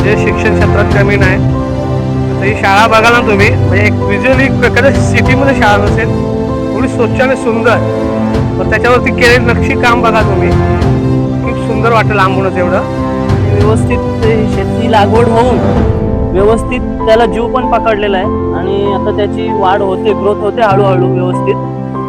जे शिक्षण क्षेत्रात कमी नाही. आता ही शाळा बघा ना तुम्ही, म्हणजे एक व्हिज्युअली प्रकारे सिटीमध्ये शाळा नसेल, एवढी स्वच्छ आणि सुंदर. तर त्याच्यावरती केलेलं नक्षी काम बघा तुम्ही, खूप सुंदर वाटेल लांबूनच एवढं. व्यवस्थित शेती लागवड होऊन व्यवस्थित त्याला जीव पण पकडलेला आहे आणि आता त्याची वाढ होते, ग्रोथ होते हळूहळू व्यवस्थित.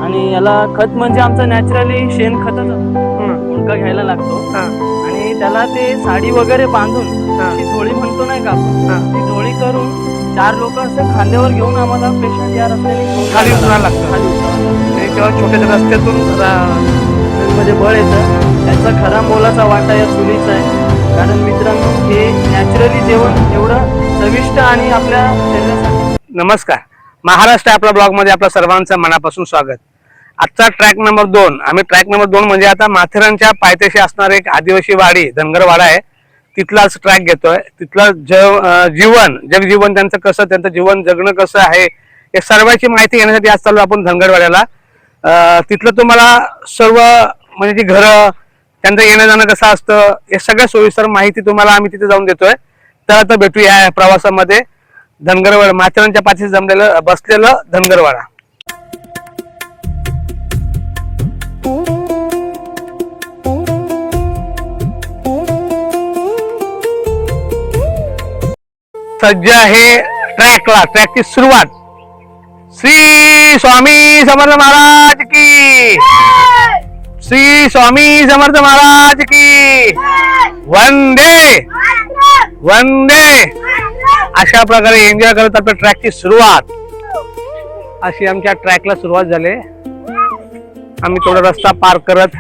आणि याला खत म्हणजे आमचं नॅचरली शेणखतच मुंडका घ्यायला लागतो. आणि त्याला ते साडी वगैरे बांधून ती झोळी म्हणतो नाही का आपण, ती झोळी करून 4 लोक असं खांद्यावर घेऊन आम्हाला पेशंट या रस्त्याने खाली उतरावं लागतं. खाली उतरावं लागतं. तेव्हा छोट्या रस्त्यातून म्हणजे बळ येतं. त्याचा खरा मोलाचा वाटा या चुलीचा आहे. कारण मित्रांनो, हे नॅचरली जेवण एवढं चविष्ट आणि आपल्या शरीरासाठी. नमस्कार, महाराष्ट्र आपल्या ब्लॉगमध्ये आपल्या सर्वांचं मनापासून स्वागत. आजचा ट्रॅक नंबर 2. आम्ही ट्रॅक नंबर 2 म्हणजे आता माथेरानच्या पायथ्याशी असणार एक आदिवासी वाडी धनगरवाडा आहे, तिथलाच ट्रॅक घेतोय. तिथलं जीवन जगजीवन त्यांचं कसं, त्यांचं जीवन जगणं कसं आहे, या सर्वांची माहिती घेण्यासाठी आज चालू आपण धनगरवाड्याला. तिथलं तुम्हाला सर्व म्हणजे जी घरं, त्यांचं येणं जाणं कसं असतं, हे सगळ्या सोयीस्कर माहिती तुम्हाला आम्ही तिथे जाऊन देतोय. तर आता भेटूया या प्रवासामध्ये धनगरवाडा, माथेरानच्या पाठीशी जमलेलं बसलेलं धनगरवाडा. सज्ज आहे ट्रॅकची सुरुवात. श्री स्वामी समर्थ महाराज की, श्री स्वामी समर्थ महाराज की, वंदे वंदे. अशा प्रकारे एन्जॉय करत आपल्या ट्रॅकची सुरुवात. अशी आमच्या ट्रॅकला सुरुवात झाली. आम्ही थोडा रस्ता पार करत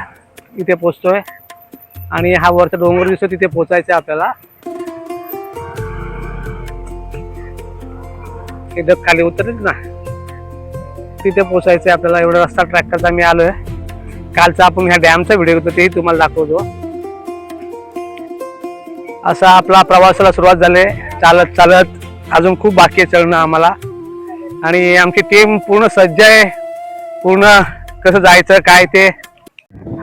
इथे पोहोचतोय आणि हा वरचा डोंगर दिसतो, तिथे पोहोचायचं आपल्याला. इथं खाली उतरत ना, तिथे पोहोचायचंय आपल्याला. एवढा रस्ता ट्रॅक करता आम्ही आलोय. कालचा आपण ह्या डॅमचा व्हिडिओ होता, तेही तुम्हाला दाखवतो. असा आपला प्रवासाला सुरुवात झाली. चालत चालत अजून खूप बाकी आहे चढणं आम्हाला. आणि आमची टीम पूर्ण सज्ज आहे. पूर्ण कसं जायचं काय ते,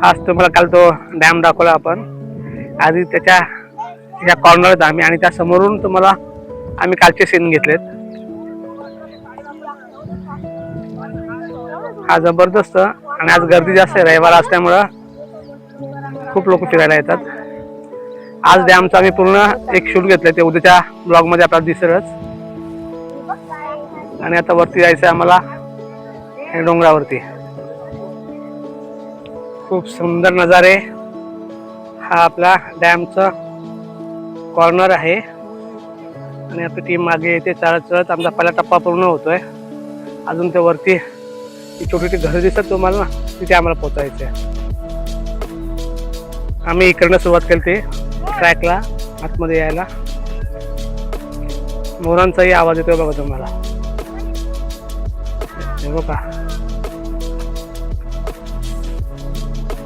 हाच तुम्हाला काल तो डॅम दाखवला आपण. आधी त्याच्या या कॉर्नरत आम्ही, आणि त्या समोरून तुम्हाला आम्ही कालचे सीन घेतलेत. हा जबरदस्त. आणि आज गर्दी जास्त आहे, रविवार असल्यामुळं खूप लोक फिरायला येतात. आज डॅमचं आम्ही पूर्ण एक शूट घेतलंय, ते उद्याच्या ब्लॉग मध्ये आपल्याला दिसेलच. आणि आता वरती जायचं आहे आम्हाला, डोंगरावरती. खूप सुंदर नजारे. हा आपला डॅमचा कॉर्नर आहे आणि आपली टीम मागे येते चालत चालत. आमचा पहिला टप्पा पूर्ण होतोय. अजून ते वरती छोटी छोटी घरं दिसतात तुम्हाला ना, तिथे आम्हाला पोहोचायचं आहे. आम्ही इकडनं सुरुवात केली ती ट्रॅकला आतमध्ये यायला. मोरांचाही आवाज येतोय बघा तुम्हाला, हे बघा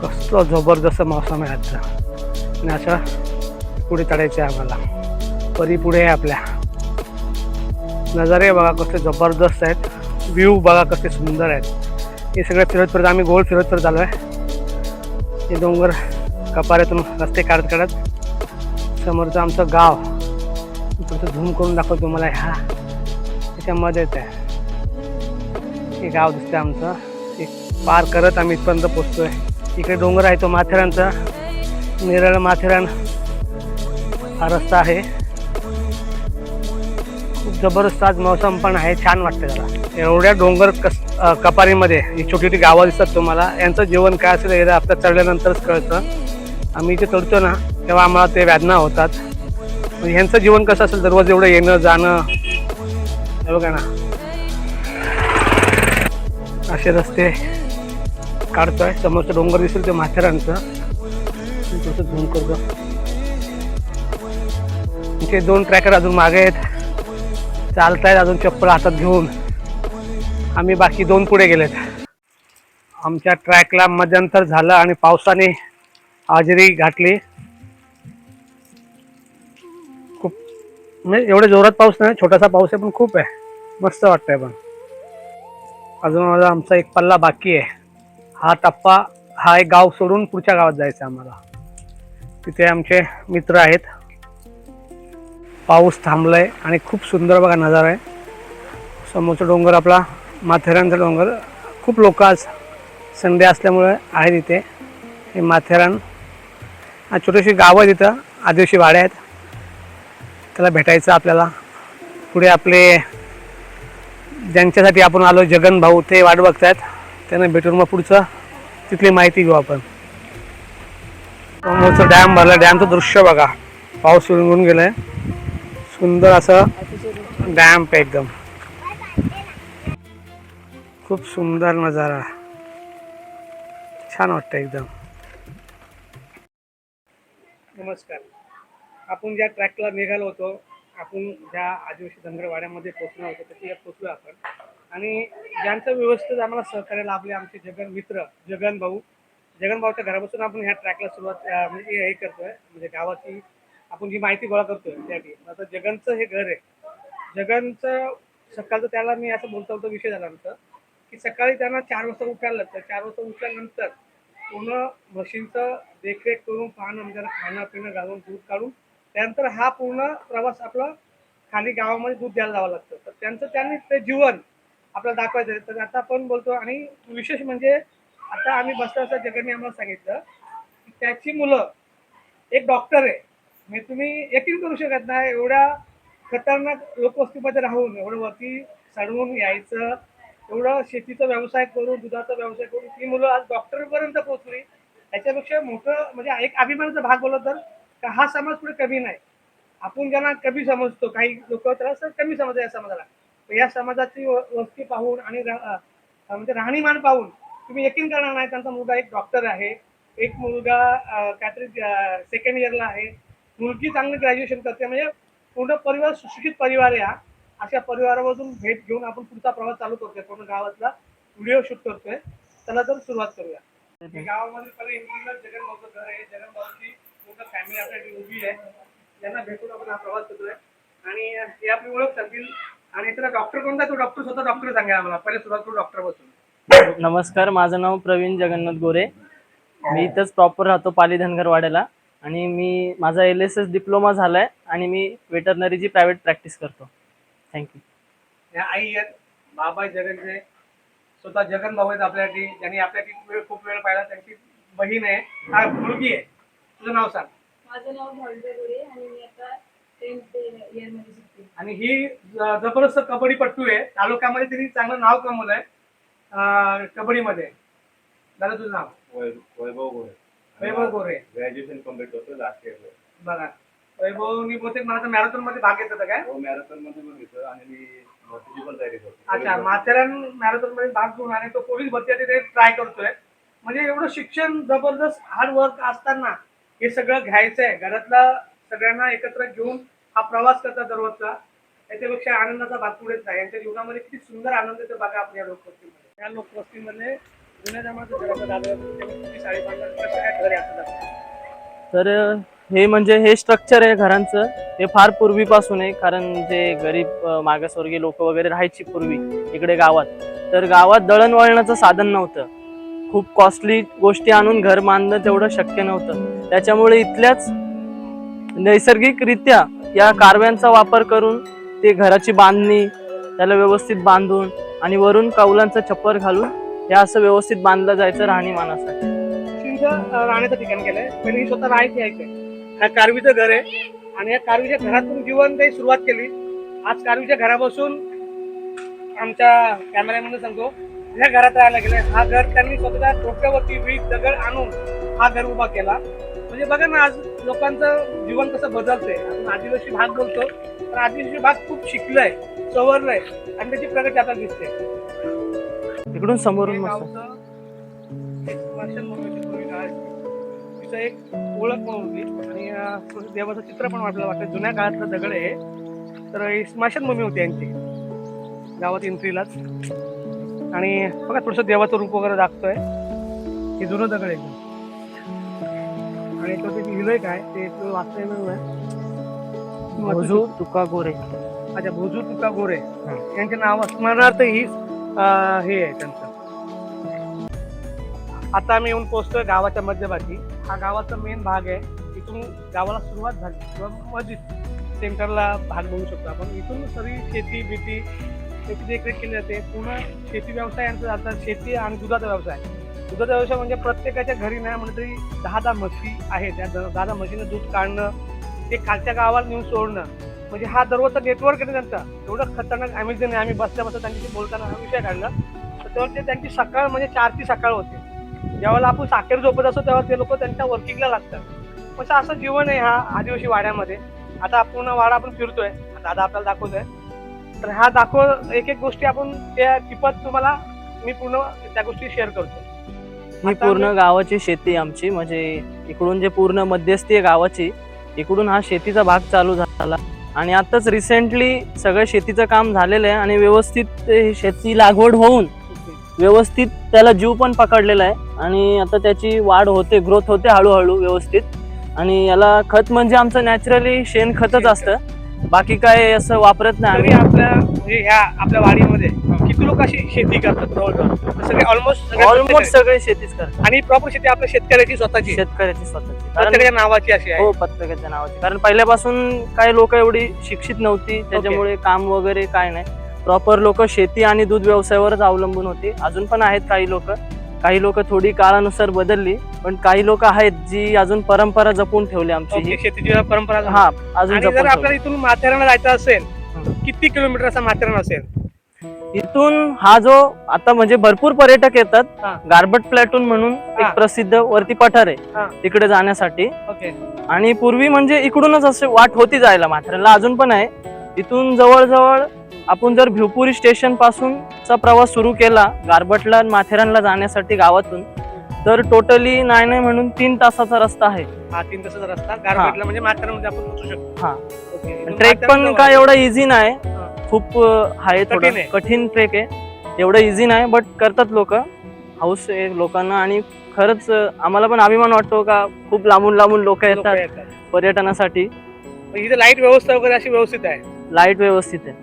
कसलं जबरदस्त मौसम आहे आजचा. आणि अशा पुढे चढायचे आम्हाला. परी पुढे आहे आपल्या. नजारे बघा कसले जबरदस्त आहेत, व्ह्यू बघा कसले सुंदर आहेत. हे सगळं फिरत फिरत आम्ही गोल फिरत फिरत आलोय. हे डोंगर कपाऱ्यातून रस्ते काढत काढत समोरचं आमचं गाव थोडंसं झूम करून दाखवतो तुम्हाला. ह्या त्याच्यामध्येच आहे हे गाव दिसतंय आमचं. एक पार करत आम्ही इथपर्यंत पोचतोय. इकडे डोंगर आहे तो माथेरानचा, नेरळ माथेरान हा रस्ता आहे. खूप जबरदस्त आज मौसम पण आहे, छान वाटतं त्याला. एवढ्या डोंगर कपारीमध्ये ही छोटी छोटी गावं दिसतात तुम्हाला. यांचं जीवन काय असेल हे आपल्या चढल्यानंतरच कळतं. आम्ही इथे चढतो ना तेव्हा आम्हाला ते वेदना होतात. म्हणजे ह्यांचं जीवन कसं असेल, दररोज एवढं येणं जाणं, हे बघा ना असे रस्ते काढतोय. समोरचं डोंगर दिसेल ते माथेरानचं, थोडंसं झूम करतो. इथे 2 ट्रॅकर अजून मागे आहेत, चालतायत अजून चप्पल हातात घेऊन. आम्ही बाकी 2 पुढे गेलेत. आमच्या ट्रॅकला मध्यंतर झालं आणि पावसाने हजेरी घातली. खूप म्हणजे एवढे जोरात पाऊस नाही, छोटासा पाऊस आहे, पण खूप आहे, मस्त वाटतंय. पण अजून आमचा एक पल्ला बाकी आहे. हा टप्पा, हा एक गाव सोडून पुढच्या गावात जायचं आम्हाला. तिथे आमचे मित्र आहेत. पाऊस थांबलाय आणि खूप सुंदर बघा नजारा आहे. समोरचा डोंगर आपला माथेरानचा डोंगर. खूप लोक आज संडे असल्यामुळे आहेत इथे. हे माथेरान हा छोटीशी गाव आहे, तिथं आदिवासी वाड्या आहेत. त्याला भेटायचं आपल्याला. पुढे आपले ज्यांच्यासाठी आपण आलो जगन भाऊ ते वाट बघतायत. त्यांना भेटून मग पुढचं तिथली माहिती घेऊ आपण. समोरचं डॅम भरला. डॅमचं दृश्य बघा. पाऊस सुरून गेलाय. सुंदर असं डॅम्प आहे एकदम. खूप सुंदर नजारा. छान वाटतं एकदम. नमस्कार. आपण ज्या ट्रॅकला निघालो होतो, आपण ज्या आदिवासी धनगरवाड्यामध्ये पोहोचलो होतो तिथे पोहोचलो आपण. आणि ज्यांचं व्यवस्थित आम्हाला सहकार्य लाभले आमचे जगन मित्र जगन भाऊ. जगन भाऊच्या घरापासून आपण ह्या ट्रॅकला सुरुवात म्हणजे हे करतोय, म्हणजे गावाची आपण जी माहिती गोळा करतोय त्यासाठी. आता जगनचं हे घर आहे. जगनचं सकाळचं त्याला मी असं बोलता बोलता विषय झाला आमचा की सकाळी त्यांना 4 वाजता उठायला लागतं. 4 वाजता उठल्यानंतर पूर्ण म्हशींचं देखरेख करून पाहणं म्हणजे खाणं पिणं घालून दूध काढून त्यानंतर हा पूर्ण प्रवास आपला खाली गावामध्ये दूध द्यायला जावं लागतं. तर त्यांनी ते जीवन आपल्याला दाखवायचं आहे. तर आता आपण बोलतो. आणि विशेष म्हणजे आता आम्ही बसलो असं जगाने आम्हाला सांगितलं की त्याची मुलं एक डॉक्टर आहे. म्हणजे तुम्ही यकीन करू शकत नाही एवढ्या खतरनाक लोकवस्तीमध्ये राहून एवढं वरती चढवून यायचं, एवढं शेतीचा व्यवसाय करून दुधाचा व्यवसाय करून ती मुलं आज डॉक्टरपर्यंत पोहोचली. त्याच्यापेक्षा मोठं म्हणजे एक अभिमानाचा भाग बोलला तर का हा समाज पुढे कमी नाही. आपण ज्यांना कमी समजतो, काही लोक तर कमी समजतात या समाजाला. तर या समाजाची वस्ती पाहून आणि म्हणजे राहणीमान पाहून तुम्ही यकीन करणार नाही त्यांचा मुलगा एक डॉक्टर आहे, एक मुलगा काहीतरी सेकंड इयरला आहे, मुलगी चांगली ग्रॅज्युएशन करते. म्हणजे पूर्ण परिवार सुशिक्षित परिवार आहे हा. अशा परिवारामधून भेट घेऊन आपण पुढचा प्रवास चालू करतोय. पूर्ण गावातला व्हिडिओ शूट करतोय. चला तर सुरुवात करूया. गावामध्ये पहिले इंजिनियर जगन भाऊचं घर आहे. जगन भाऊची पूर्ण फॅमिली आपल्याकडे उभी आहे. त्यांना भेटून आपण हा प्रवास करतोय आणि ते आपली ओळख सांगतील. आणि त्याला डॉक्टर कोणता, तो डॉक्टर स्वतः डॉक्टर सांगा आम्हाला. पहिले सुरुवात करू डॉक्टर बसून. नमस्कार, माझं नाव प्रवीण जगन्नाथ गोरे. मी इथंच प्रॉपर राहतो पाली धनगरवाड्याला. आणि माझा LSS डिप्लोमा झालाय आणि मी वेटरनरीची प्रायव्हेट प्रॅक्टिस करतो. थँक्यू. या आई आहेत बाबा जगनचे. स्वतः जगन भाऊ आहेत आपल्यासाठी, ज्यांनी आपल्यासाठी खूप वेळ पाहिला. त्यांची बहीण आहे, हा मुलगी आहे. तुझं नाव सांग. माझं नाव भावना गोरे आणि मी आता 10th इयर मध्ये शिकते. आणि ही जबरदस्त कबड्डीपट्टू आहे. तालुक्यामध्ये तिने चांगलं नाव कमवलंय कबड्डीमध्ये. दादा तुझं नाव? वैभव गोरे. वैभव गोरे. ग्रॅज्युएशन कम्प्लीट करतो लास्ट इयर. बघा वैभवनी बहुतेक मला मॅरेथॉन मध्ये भाग घेत होता काय? हो, मॅरेथॉन मध्ये पण घेतो आणि मी भरतीची पण तयारी करतो. अच्छा, माथेरान मॅरेथॉन मध्ये भाग घेऊन आणि तो पोलीस भरती ते ट्राय करतोय. म्हणजे एवढं शिक्षण जबरदस्त हार्ड वर्क असताना हे सगळं घ्यायचंय. घरातला सगळ्यांना एकत्र घेऊन हा प्रवास करतात दररोजचा. याच्यापेक्षा आनंदाचा भाग पुढेच नाही. यांच्या जीवनामध्ये किती सुंदर आनंद येतो बघा आपल्या लोकवस्तीमध्ये. या लोकवस्तीमध्ये जुन्या जमान्याचं घराचं दादा 5.5 वर्ष काय घर आहे आपल्याला. तर हे म्हणजे हे स्ट्रक्चर आहे घरांचं. हे फार पूर्वीपासून आहे. कारण जे गरीब मागासवर्गीय लोक वगैरे राहायची पूर्वी इकडे गावात, तर गावात दळणवळणाचं साधन नव्हतं. खूप कॉस्टली गोष्टी आणून घर बांधणं तेवढं शक्य नव्हतं. त्याच्यामुळे इथल्याच नैसर्गिकरित्या या कारव्यांचा वापर करून ते घराची बांधणी, त्याला व्यवस्थित बांधून आणि वरून कौलांचं छप्पर घालून हे असं व्यवस्थित बांधलं जायचं राहणीमानासाठी. राहण्याचं ठिकाण केलंय. पहिले ही स्वतः राहायची आहे. ह्या कारवीचं घर आहे आणि या कारवीच्या घरातून जीवन काही सुरुवात केली. आज कारवीच्या घरापासून आमच्या कॅमेरामॅनला सांगतो ह्या घरात राहायला गेले. हा घर त्यांनी स्वतःच्या डोक्यावरती वीट दगड आणून हा घर उभा केला. म्हणजे बघा ना आज लोकांचं जीवन कसं बदलतंय. आपण आदिवासी भाग बोलतो पण आदिवासी भाग खूप शिकलंय, सवरलंय आणि त्याची प्रगती आता दिसते. इकडून समोरून मस्त तिचं एक ओळख पण होती आणि देवाचं चित्र पण वाटलं वाटतं. जुन्या काळातलं दगड आहे. तर स्मशानभूमी होती यांची गावात एंट्रीलाच. आणि बघा थोडंसं देवाचं रूप वगैरे दाखतोय. हे जुनं दगड आहे आणि तो ते लिहिलंय काय ते वाचता येणार नाही. भोजू तुका गोरे. अच्छा, भोजू तुका गोरे यांचे नाव स्मरणार्थ ही हे आहे त्यांचं. आता आम्ही येऊन पोहोचतोय गावाच्या मध्यभागी. हा गावाचा मेन भाग आहे. इथून गावाला सुरुवात झाली किंवा मस्जिद सेंटरला भाग बघू शकतो आपण. इथून सगळी शेती बिती त्याची देखरेख केली जाते. पूर्ण शेती व्यवसाय यांचा जातात. शेती आणि दुधाचा व्यवसाय. दुधाचा व्यवसाय म्हणजे प्रत्येकाच्या घरी नाही म्हणलं तरी 10 म्हशी आहेत. त्या 10 म्हशीनं दूध काढणं, ते खालच्या गावाला नेऊन सोडणं, म्हणजे हा दररोजचा नेटवर्क आहे त्यांचा. एवढं खतरनाक अमेझिंग आहे. आम्ही बसता त्यांच्याशी बोलताना हा विषय काढला तर तेव्हा ते त्यांची सकाळ म्हणजे 4ची सकाळ होते. ज्यावेळेला आपण साखर झोपत असतो तेव्हा ते लोक त्यांच्या वर्किंगला लागतात. म्हणजे असं जीवन आहे ह्या आदिवासी वाड्यामध्ये. आता पूर्ण वाडा आपण फिरतोय, दादा आपल्याला दाखवतोय. तर हा एक एक गोष्टी आपण त्या टिपत तुम्हाला मी पूर्ण त्या गोष्टी शेअर करतो. ही पूर्ण गावाची शेती आमची, म्हणजे इकडून जे पूर्ण मध्यस्थी आहे गावाची, इकडून हा शेतीचा भाग चालू झाला आणि आताच रिसेंटली सगळं शेतीचं काम झालेलं आहे आणि व्यवस्थित शेती लागवड होऊन व्यवस्थित त्याला जीव पण पकडलेला आहे आणि आता त्याची वाढ होते, ग्रोथ होते हळूहळू व्यवस्थित. आणि याला खत म्हणजे आमचं नॅचरली शेणखतच असतं, बाकी काय असं वापरत नाही तरी आम्ही. आपल्या म्हणजे ह्या आपल्या वाडीमध्ये किती लोक अशी शेती करतात? जवळजवळ सगळे ऑलमोस्ट सगळे शेतीच करतात. आणि प्रॉपर शेती आपल्या शेतकऱ्याची स्वतःची, शेतकऱ्याची स्वतःची, कारण प्रत्येकाच्या नावाची अशी आहे. हो प्रत्येकाच्या नावाची. कारण पहिल्यापासून काही लोक एवढी शिक्षित नव्हती, त्याच्यामुळे काम वगैरे काय नाही. प्रॉपर लोक शेती आणि दूध व्यवसायावरच अवलंबून होती. अजून पण आहेत काही लोक थोडी काळानुसार बदलली, पण काही लोक आहेत जी अजून परंपरा जपून ठेवली आमची ही. शेतीची परंपरा. हा, अजून आणि जर जपून आपल्याला इथून माथेरानला जायचं असेल, किती किलोमीटर असा माथेरान असेल? इथून हा जो आता म्हणजे भरपूर पर्यटक येतात. हा. गारबट प्लॅटून म्हणून हा. एक प्रसिद्ध वरती पठार हा. आहे तिकडे जाण्यासाठी. ओके. आणि पूर्वी म्हणजे इकडूनच असे वाट होती जायला माथेरानला, अजून पण आहे. इथून जवळजवळ आपण जर भिवपुरी स्टेशन पासूनचा प्रवास सुरू केला गारबटला माथेरानला जाण्यासाठी गावातून, तर टोटली नाही म्हणून 3 तासाचा रस्ता आहे. हा, 3 तासाचा रस्ता गारबेटला म्हणजे माथेरानमध्ये आपण पोहोचू शकतो. हा, ओके. ट्रेक पण काय एवढा इझी नाही, खूप आहे, थोडं कठीण आहे. कठीण ट्रेक आहे. एवढं इझी नाही, बट करतात लोक, हाऊस आहे लोकांना. आणि खरंच आम्हाला पण अभिमान वाटतो का खूप लांबून लोक लोकं येतात येतात. पर्यटनासाठी. इथे लाईट व्यवस्था वगैरे अशी व्यवस्थित आहे. लाईट व्यवस्थित आहे.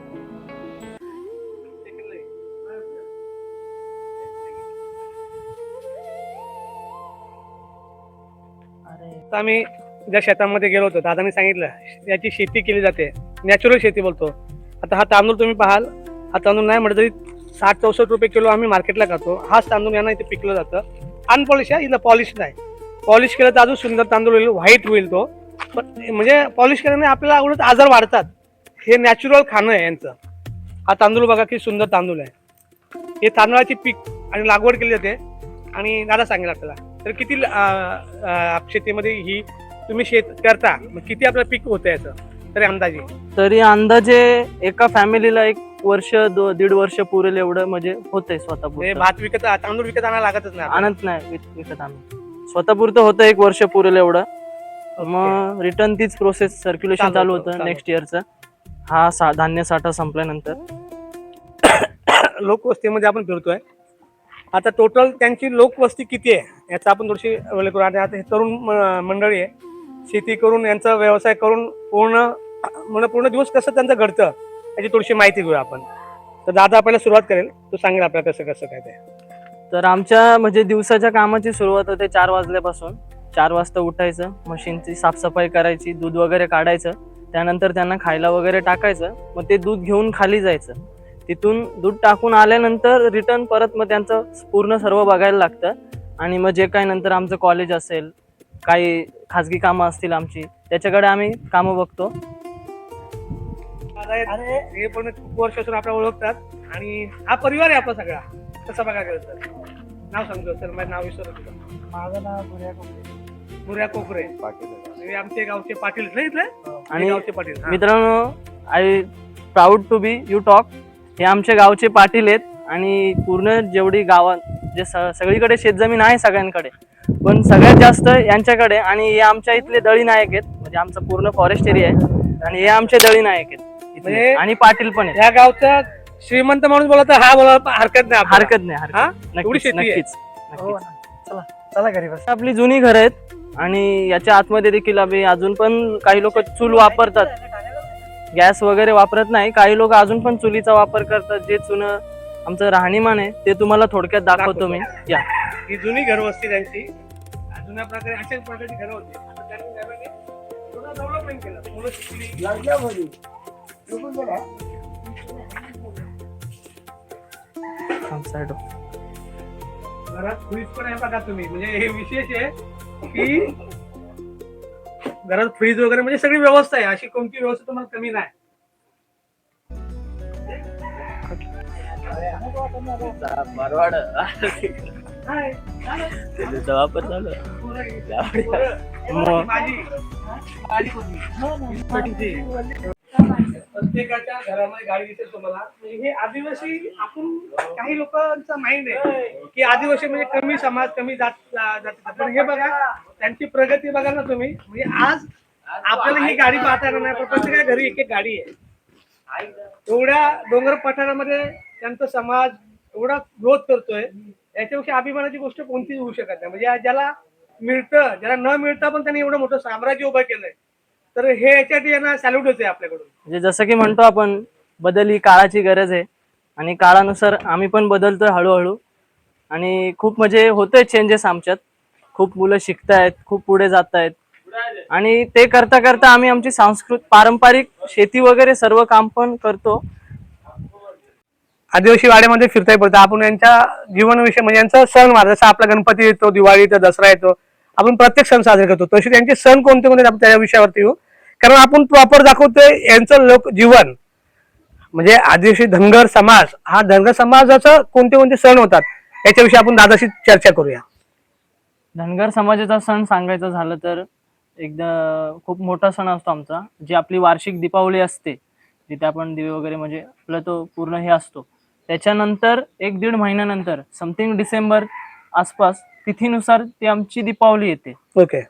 आता आम्ही ज्या शेतामध्ये गेलो होतो, दादाने सांगितलं याची शेती केली जाते, नॅचरल शेती बोलतो. आता हा तांदूळ तुम्ही पाहाल, हा तांदूळ नाही म्हटलं तरी 60-64 रुपये किलो आम्ही मार्केटला करतो. हाच तांदूळ यांना इथे पिकलं जातं. अनपॉलिश आहे, इथं पॉलिश नाही. पॉलिश केलं तर अजून सुंदर तांदूळ होईल, व्हाईट होईल तो. पण म्हणजे पॉलिश केल्याने आपल्याला आवडत आजार वाढतात. हे नॅचरल खाणं आहे यांचं. हा तांदूळ बघा किती सुंदर तांदूळ आहे. हे तांदळाची पीक आणि लागवड केली जाते. आणि दादा सांगेल आपल्याला तर किती शेतीमध्ये ही तुम्ही शेत करता, मग किती आपलं पीक होतं याचं तरी अंदाजे एका फॅमिलीला 1 वर्ष 1.5 वर्ष पुरेल एवढं म्हणजे होतंय स्वतःपुरतं. भात विकत तांदूळ विकत आणायला लागतच नाही. आणत नाही विकत आणून स्वतःपुरतं होतं 1 वर्ष पुरेल एवढं. मग रिटर्न तीच प्रोसेस सर्क्युलेशन चालू होतं नेक्स्ट इयरचं. हा धान्य साठा संपल्यानंतर लोकवस्तीमध्ये आपण फिरतोय. आता टोटल त्यांची लोकवस्ती किती आहे याचा आपण थोडीशी अवलोकन करू. आता हे तरुण मंडळी आहे, शेती करून यांचा व्यवसाय करून पूर्ण दिवस कसं त्यांचं घडतं याची थोडीशी माहिती घेऊया आपण. तर दादा आपल्याला सुरुवात करेल, तो सांगेल आपल्याला कसं काय ते. तर आमच्या म्हणजे दिवसाच्या कामाची सुरुवात होते 4 वाजल्यापासून. 4 वाजता उठायचं, मशीनची साफसफाई करायची, दूध वगैरे काढायचं, त्यानंतर त्यांना खायला वगैरे टाकायचं. मग ते दूध घेऊन खाली जायचं. तिथून दूध टाकून आल्यानंतर रिटर्न परत मग त्यांचं पूर्ण सर्व बघायला लागतं. आणि मग जे काही नंतर आमचं कॉलेज असेल, काही खाजगी कामं असतील आमची, त्याच्याकडे आम्ही कामं बघतो. हे पण खूप वर्षापासून आपल्याला ओळखतात आणि हा परिवार आहे आपला सगळा. कसं बघा गेलं तर नाव सांगतो सर, माझं नाव विसरत होतं. माझं नाव मुर्या कोकरे पाटील, आमचे गावचे पाटील इथले. आणि गावचे पाटील. मित्रांनो, I proud to be you talk. हे आमच्या गावचे पाटील आहेत. आणि पूर्ण जेवढी गावात जे सगळीकडे शेतजमीन आहे सगळ्यांकडे, पण सगळ्यात जास्त यांच्याकडे. आणि हे आमच्या इथले दळी नायक आहेत, म्हणजे आमचा पूर्ण फॉरेस्ट एरिया आहे आणि हे आमचे दळी नायक आहेत इथले. आणि पाटील पण आहेत. ह्या गावचा श्रीमंत माणूस बोलत हा बोलायला हरकत नाही. हरकत नाही. एवढी शेती आहे. चला चला घरी बस. आपली जुनी घर आहेत आणि याच्या आतमध्ये देखील आम्ही अजून पण काही लोक चूल वापरतात, गॅस वगैरे वापरत नाही. काही लोक अजून पण चुलीचा वापर करतात. जे चुनं आमचं राहणीमान आहे ते तुम्हाला थोडक्यात दाखवतो मी. या ही जुनी घर वस्ती त्यांची. जुन्या प्रकारे अशाच प्रकारची घरं होती. आता त्यांनी नव्याने थोडं डेव्हलपमेंट केलं, मुलं शिकली. घरात फ्रीज पण आहे बघा तुम्ही, म्हणजे हे विशेष आहे की घरात फ्रीज वगैरे म्हणजे सगळी व्यवस्था आहे, अशी कोणती व्यवस्था तुम्हाला कमी नाही. मारवाड काय? त्याचा वापर चालू प्रत्येकाच्या घरामध्ये गाडी दिसेल तुम्हाला. म्हणजे हे आदिवासी, आपण काही लोकांचा माइंड आहे की आदिवासी म्हणजे कमी समाज, कमी जातीचा, पण हे बघा त्यांची प्रगती बघा ना तुम्ही. म्हणजे आज आपल्याला ही गाडी पाहता येणार नाही, पण प्रत्येकाच्या घरी एक एक गाडी आहे. एवढ्या डोंगर पठारामध्ये त्यांचा समाज एवढा ग्रोथ करतोय, याच्यापेक्षा अभिमानाची गोष्ट कोणतीच होऊ शकत नाही. म्हणजे आज ज्याला मिळतं, ज्याला न मिळतं पण त्यांनी एवढं मोठं साम्राज्य उभं केलंय, तर हे याच्यासाठी यांना सॅल्यूटच आहे आपल्याकडून. म्हणजे जसं की म्हणतो आपण, बदल ही काळाची गरज आहे आणि काळानुसार आम्ही पण बदलतोय हळूहळू. आणि खूप म्हणजे होतोय चेंजेस आमच्यात. खूप मुलं शिकतायत, खूप पुढे जात आहेत, आणि ते करता करता आम्ही आमची पारंपरिक शेती वगैरे सर्व काम पण करतो. आदिवासी वाड्यामध्ये फिरताय पडतं आपण यांच्या जीवनविषयी, म्हणजे यांचा सणवार, जसा आपला गणपती येतो, दिवाळी येतो, दसरा येतो, आपण प्रत्येक सण साजरे करतो, तसे त्यांचे सण कोणते कोणते आपण त्या विषयावरती येऊ. कारण आपण प्रॉपर दाखवतोय यांचं लोक जीवन. म्हणजे आदिवासी धनगर समाज, हा धनगर समाजाचं कोणते कोणते सण होतात याच्याविषयी आपण दादाशी चर्चा करूया. धनगर समाजाचा सण सांगायचं झालं तर एकदा खूप मोठा सण असतो आमचा, जी आपली वार्षिक दीपावली असते, जिथे आपण दिवे वगैरे म्हणजे आपला तो पूर्ण हे असतो. त्याच्यानंतर 1-1.5 महिन्यानंतर समथिंग डिसेंबर आसपास तिथीनुसार ती आमची दीपावली येते. ओके.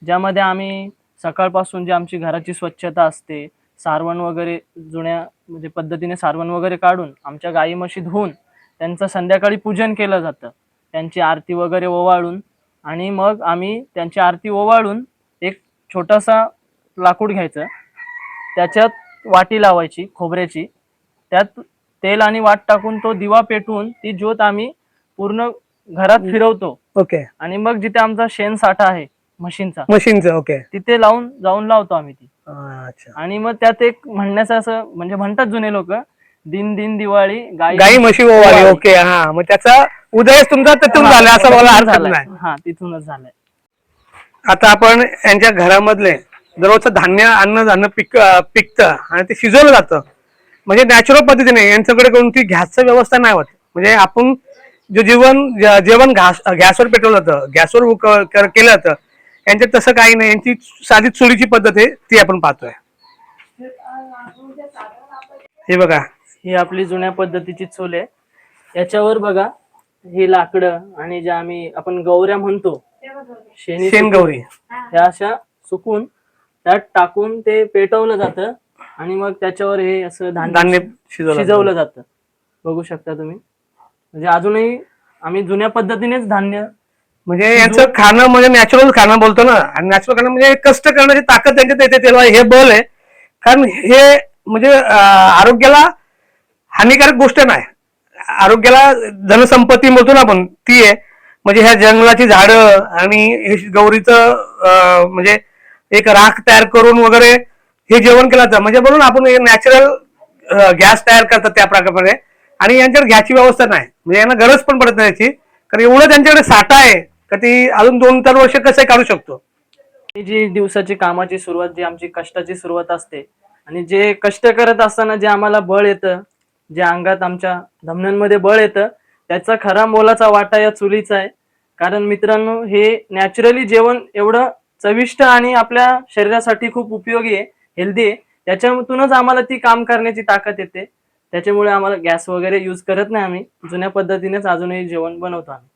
ज्यामध्ये आम्ही सकाळपासून जी आमची घराची स्वच्छता असते, सारवण वगैरे जुन्या म्हणजे पद्धतीने सारवण वगैरे काढून आमच्या गाई म्हशी धुवून त्यांचं संध्याकाळी पूजन केलं जातं, त्यांची आरती वगैरे ओवाळून. आणि मग आम्ही त्यांची आरती ओवाळून एक छोटासा लाकूड घ्यायचं, त्याच्यात वाटी लावायची खोबऱ्याची, त्यात तेल आणि वाट टाकून तो दिवा पेटवून ती ज्योत आम्ही पूर्ण घरात फिरवतो. ओके. आणि मग जिथे आमचा शेण साठा आहे म्हशींचा, मशीनचं. ओके. तिथे जाऊन लावतो आम्ही ती. अच्छा. आणि मग त्यात एक म्हणण्याचं असं म्हणजे म्हणतात जुने लोक, दिन दिन दिवाळी गाई म्हशी ओवाळी. ओके. हा, मग त्याचा उदयच तुमचा तिथून झाला असं मला हरकत नाही. हा, तिथूनच झालाय. आता आपण यांच्या घरामधले दररोजचं धान्य, धान्य पिकतं आणि ते शिजवलं जातं, म्हणजे नॅचरल पद्धतीने. यांच्याकडे कोणती गॅसची व्यवस्था नाही होत. म्हणजे आपण जो जेवण गॅसवर पेटवलं जातं, गॅसवर केलं जातं, यांच्यात तसं काही नाही. यांची साधी चुलीची पद्धत आहे, ती आपण पाहतोय. हे बघा, ही आपली जुन्या पद्धतीची चूल आहे. याच्यावर बघा ही लाकडं आणि ज्या आपण गौऱ्या म्हणतो, शेणगौरी, ह्या अशा सुकून त्यात टाकून ते पेटवलं जातं. आणि मग त्याच्यावर हे असं धान्य शिजवलं जातं. बघू शकता तुम्ही. म्हणजे अजूनही आम्ही जुन्या पद्धतीनेच धान्य, म्हणजे यांचं खाणं म्हणजे नॅचरल खाणं बोलतो ना. आणि नॅचरल खाणं म्हणजे कष्ट करण्याची ताकद त्यांच्यात येते, तेव्हा हे बल आहे. कारण हे म्हणजे आरोग्याला हानिकारक गोष्ट नाही, आरोग्याला धनसंपत्ती म्हणतो ना आपण, ती आहे. म्हणजे ह्या जंगलाची झाडं आणि हे गौरीचं म्हणजे एक राख तयार करून वगैरे हे जेवण केलं जातं. म्हणजे म्हणून आपण नॅचरल गॅस तयार करतात त्या प्रकारे. आणि यांच्याकडे गॅसची व्यवस्था नाही, म्हणजे यांना गरज पण पडत नाही याची, कारण एवढं त्यांच्याकडे साठा आहे का ती अजून 2-4 वर्ष कसं काढू शकतो. ही जी दिवसाची कामाची सुरुवात, जी आमची कष्टाची सुरुवात असते, आणि जे कष्ट करत असताना जे आम्हाला बळ येतं, जे अंगात आमच्या धमन्यांमध्ये बळ येतं, त्याचा खरा मोलाचा वाटा या चुलीचा आहे. कारण मित्रांनो, हे नॅचरली जेवण एवढं चविष्ट आणि आपल्या शरीरासाठी खूप उपयोगी आहे, हेल्दी आहे. त्याच्यातूनच आम्हाला ती काम करण्याची ताकद येते. त्याच्यामुळे आम्हाला गॅस वगैरे यूज करत नाही, आम्ही जुन्या पद्धतीनेच अजूनही जेवण बनवतो आम्ही.